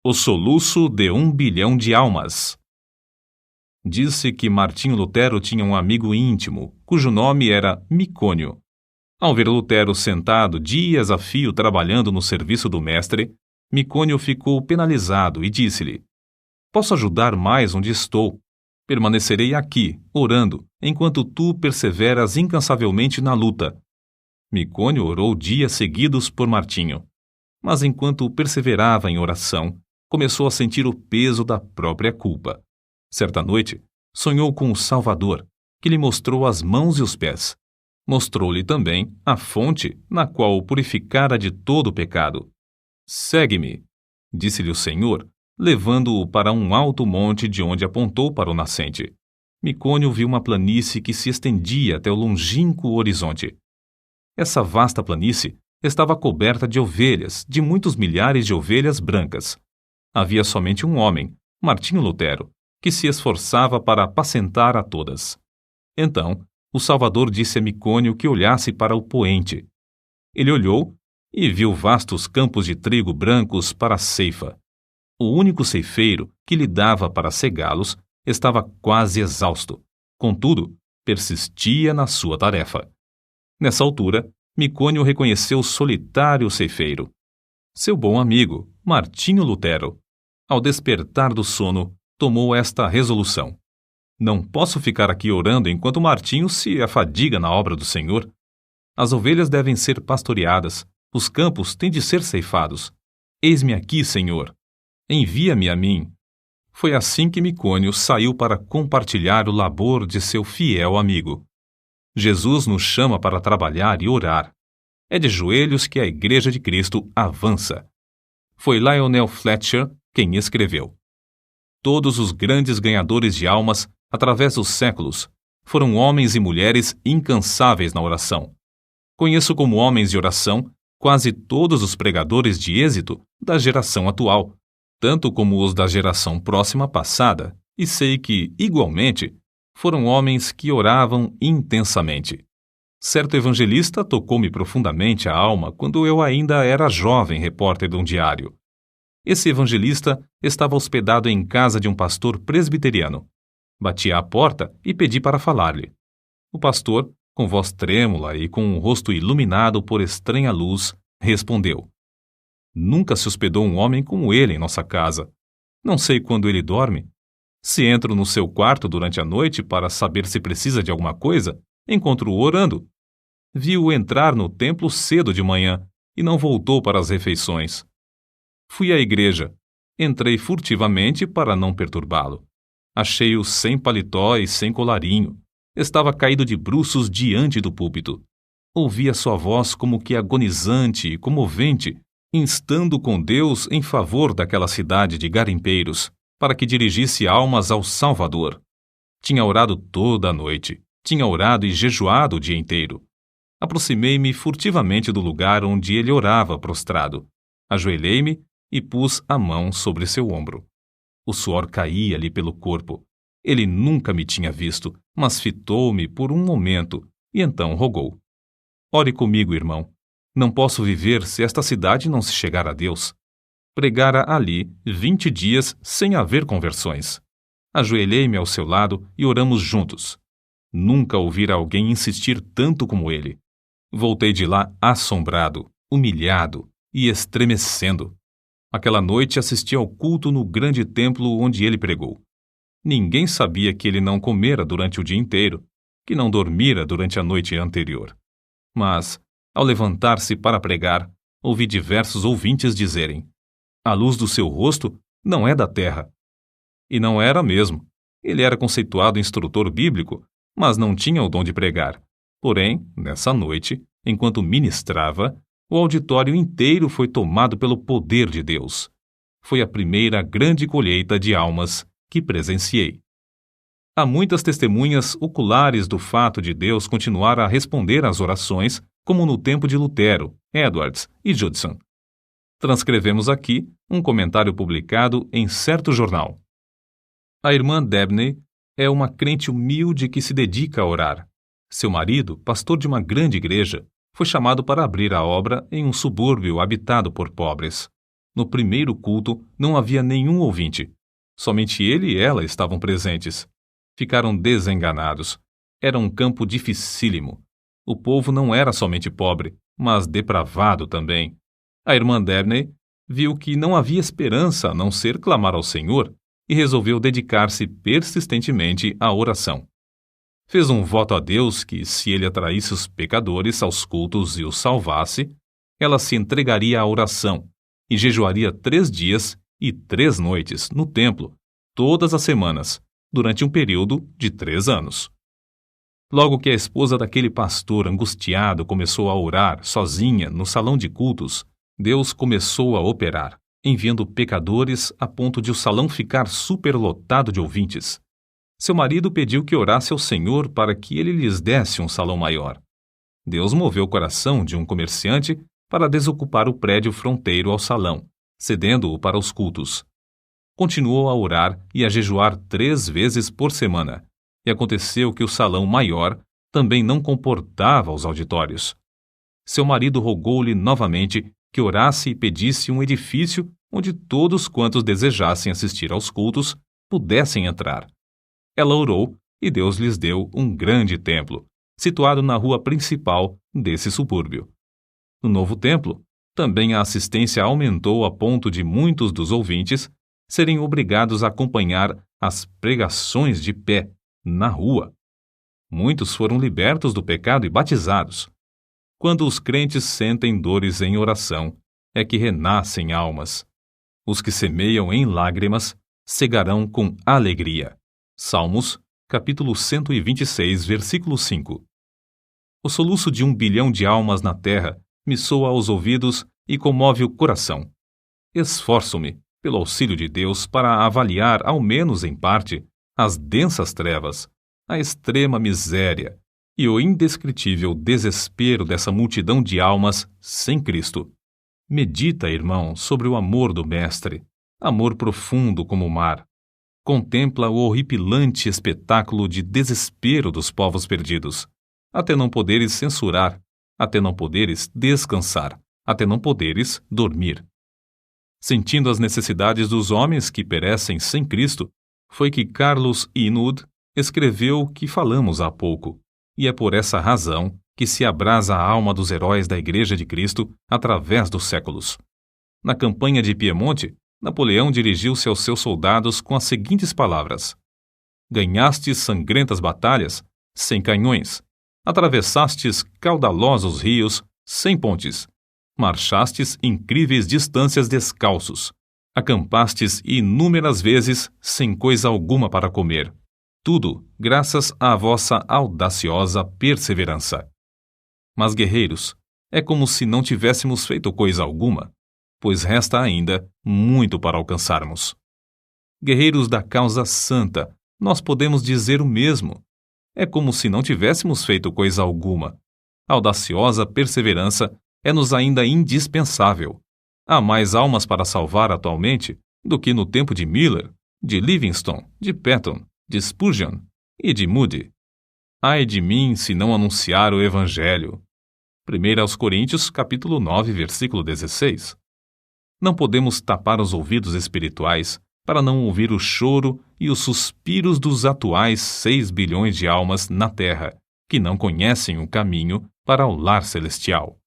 O soluço de 1 bilhão de almas. Disse que Martinho Lutero tinha um amigo íntimo, cujo nome era Micônio. Ao ver Lutero sentado dias a fio trabalhando no serviço do mestre, Micônio ficou penalizado e disse-lhe: Posso ajudar mais onde estou. Permanecerei aqui, orando, enquanto tu perseveras incansavelmente na luta. Micônio orou dias seguidos por Martinho. Mas enquanto perseverava em oração, começou a sentir o peso da própria culpa. Certa noite, sonhou com o Salvador, que lhe mostrou as mãos e os pés. Mostrou-lhe também a fonte na qual o purificara de todo o pecado. Segue-me, disse-lhe o Senhor, levando-o para um alto monte de onde apontou para o nascente. Micônio viu uma planície que se estendia até o longínquo horizonte. Essa vasta planície estava coberta de ovelhas, de muitos milhares de ovelhas brancas. Havia somente um homem, Martinho Lutero, que se esforçava para apacentar a todas. Então, o Salvador disse a Micônio que olhasse para o poente. Ele olhou e viu vastos campos de trigo brancos para a ceifa. O único ceifeiro que lhe dava para cegá-los estava quase exausto. Contudo, persistia na sua tarefa. Nessa altura, Micônio reconheceu o solitário ceifeiro. Seu bom amigo, Martinho Lutero. Ao despertar do sono, tomou esta resolução: Não posso ficar aqui orando enquanto Martinho se afadiga na obra do Senhor. As ovelhas devem ser pastoreadas, os campos têm de ser ceifados. Eis-me aqui, Senhor. Envia-me a mim. Foi assim que Micônio saiu para compartilhar o labor de seu fiel amigo. Jesus nos chama para trabalhar e orar. É de joelhos que a Igreja de Cristo avança. Foi Lionel Fletcher quem escreveu. Todos os grandes ganhadores de almas, através dos séculos, foram homens e mulheres incansáveis na oração. Conheço como homens de oração quase todos os pregadores de êxito da geração atual, tanto como os da geração próxima passada, e sei que, igualmente, foram homens que oravam intensamente. Certo evangelista tocou-me profundamente a alma quando eu ainda era jovem repórter de um diário. Esse evangelista estava hospedado em casa de um pastor presbiteriano. Bati à porta e pedi para falar-lhe. O pastor, com voz trêmula e com o rosto iluminado por estranha luz, respondeu: Nunca se hospedou um homem como ele em nossa casa. Não sei quando ele dorme. Se entro no seu quarto durante a noite para saber se precisa de alguma coisa, encontro-o orando. Vi-o entrar no templo cedo de manhã e não voltou para as refeições. Fui à igreja. Entrei furtivamente para não perturbá-lo. Achei-o sem paletó e sem colarinho. Estava caído de bruços diante do púlpito. Ouvi a sua voz como que agonizante e comovente, instando com Deus em favor daquela cidade de garimpeiros, para que dirigisse almas ao Salvador. Tinha orado toda a noite. Tinha orado e jejuado o dia inteiro. Aproximei-me furtivamente do lugar onde ele orava prostrado. Ajoelhei-me e pus a mão sobre seu ombro. O suor caía-lhe pelo corpo. Ele nunca me tinha visto, mas fitou-me por um momento e então rogou: Ore comigo, irmão. Não posso viver se esta cidade não se chegar a Deus. Pregara ali 20 dias sem haver conversões. Ajoelhei-me ao seu lado e oramos juntos. Nunca ouvira alguém insistir tanto como ele. Voltei de lá assombrado, humilhado e estremecendo. Aquela noite assisti ao culto no grande templo onde ele pregou. Ninguém sabia que ele não comera durante o dia inteiro, que não dormira durante a noite anterior. Mas, ao levantar-se para pregar, ouvi diversos ouvintes dizerem: A luz do seu rosto não é da terra. E não era mesmo. Ele era conceituado instrutor bíblico, mas não tinha o dom de pregar. Porém, nessa noite, enquanto ministrava, o auditório inteiro foi tomado pelo poder de Deus. Foi a primeira grande colheita de almas que presenciei. Há muitas testemunhas oculares do fato de Deus continuar a responder às orações, como no tempo de Lutero, Edwards e Judson. Transcrevemos aqui um comentário publicado em certo jornal. A irmã Dabney é uma crente humilde que se dedica a orar. Seu marido, pastor de uma grande igreja, foi chamado para abrir a obra em um subúrbio habitado por pobres. No primeiro culto não havia nenhum ouvinte. Somente ele e ela estavam presentes. Ficaram desenganados. Era um campo dificílimo. O povo não era somente pobre, mas depravado também. A irmã Dabney viu que não havia esperança a não ser clamar ao Senhor e resolveu dedicar-se persistentemente à oração. Fez um voto a Deus que, se ele atraísse os pecadores aos cultos e os salvasse, ela se entregaria à oração e jejuaria 3 dias e 3 noites no templo, todas as semanas, durante um período de 3 anos. Logo que a esposa daquele pastor angustiado começou a orar sozinha no salão de cultos, Deus começou a operar, enviando pecadores a ponto de o salão ficar superlotado de ouvintes. Seu marido pediu que orasse ao Senhor para que ele lhes desse um salão maior. Deus moveu o coração de um comerciante para desocupar o prédio fronteiro ao salão, cedendo-o para os cultos. Continuou a orar e a jejuar 3 vezes por semana, e aconteceu que o salão maior também não comportava os auditórios. Seu marido rogou-lhe novamente que orasse e pedisse um edifício onde todos quantos desejassem assistir aos cultos pudessem entrar. Ela orou e Deus lhes deu um grande templo, situado na rua principal desse subúrbio. No novo templo, também a assistência aumentou a ponto de muitos dos ouvintes serem obrigados a acompanhar as pregações de pé, na rua. Muitos foram libertos do pecado e batizados. Quando os crentes sentem dores em oração, é que renascem almas. Os que semeiam em lágrimas cegarão com alegria. Salmos, capítulo 126, versículo 5. O soluço de 1 bilhão de almas na terra me soa aos ouvidos e comove o coração. Esforço-me, pelo auxílio de Deus, para avaliar, ao menos em parte, as densas trevas, a extrema miséria e o indescritível desespero dessa multidão de almas sem Cristo. Medita, irmão, sobre o amor do Mestre, amor profundo como o mar. Contempla o horripilante espetáculo de desespero dos povos perdidos, até não poderes censurar, até não poderes descansar, até não poderes dormir. Sentindo as necessidades dos homens que perecem sem Cristo, foi que Carlos Inwood escreveu o que falamos há pouco, e é por essa razão que se abrasa a alma dos heróis da Igreja de Cristo através dos séculos. Na campanha de Piemonte, Napoleão dirigiu-se aos seus soldados com as seguintes palavras: ganhastes sangrentas batalhas sem canhões, atravessastes caudalosos rios sem pontes, marchastes incríveis distâncias descalços, acampastes inúmeras vezes sem coisa alguma para comer. Tudo graças à vossa audaciosa perseverança. Mas, guerreiros, é como se não tivéssemos feito coisa alguma, pois resta ainda muito para alcançarmos. Guerreiros da causa santa, nós podemos dizer o mesmo. É como se não tivéssemos feito coisa alguma. A audaciosa perseverança é-nos ainda indispensável. Há mais almas para salvar atualmente do que no tempo de Miller, de Livingstone, de Patton, de Spurgeon e de Moody. Ai de mim se não anunciar o Evangelho. 1 Coríntios, capítulo 9, versículo 16. Não podemos tapar os ouvidos espirituais para não ouvir o choro e os suspiros dos atuais 6 bilhões de almas na Terra, que não conhecem o caminho para o lar celestial.